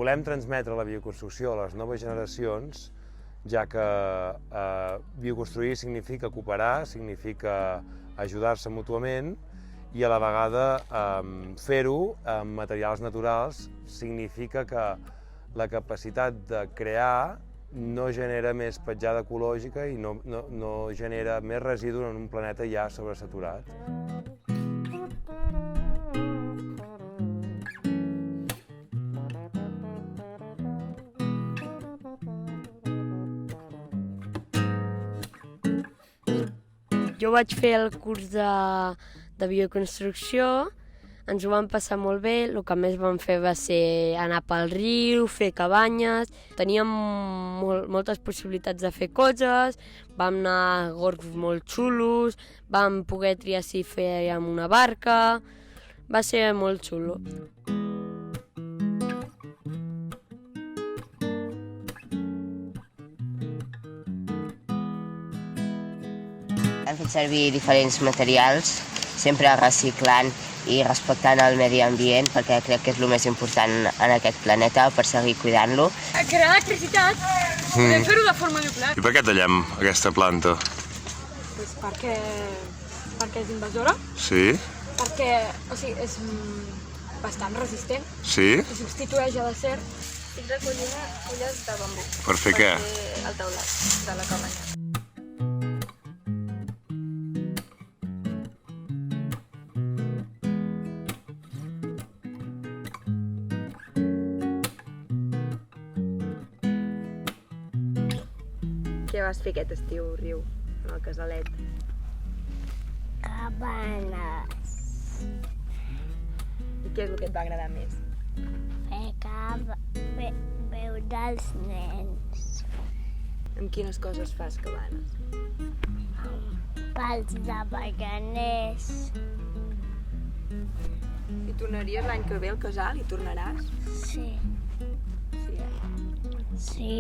volem transmetre la bioconstrucció a les noves generacions, ja que bioconstruir significa cooperar, significa ajudar-se mútuament, i a la vegada fer-ho amb materials naturals significa que la capacitat de crear no genera més petjada ecològica i no genera més residu en un planeta ja sobresaturat. Jo vaig fer el curs de bioconstrucció, ens ho vam passar molt bé, el que més vam fer va ser anar pel riu, fer cabanyes, teníem moltes possibilitats de fer coses, vam anar a gorgs molt xulos, vam poder triar si fèiem una barca, va ser molt xulo. Hem fet servir diferents materials, sempre reciclant i respectant el medi ambient, perquè crec que és el més important en aquest planeta per seguir cuidant-lo. Crear electricitat, podem fer-ho de forma nuclear. I per què tallem aquesta planta? Pues perquè és invasora, Sí? perquè és bastant resistent Sí? i substitueix a l'acer. Estic recollint fulles de bambú. Per fer què? El teulat de la cabanya. Què vas fer aquest estiu, Riu, en el casalet? Cabanes. I què és el que et va agradar més? Veure els nens. Amb quines coses fas cabanes? Pals de veganers. I tornaries l'any que ve al casal? Hi tornaràs? Sí. Sí, Sí.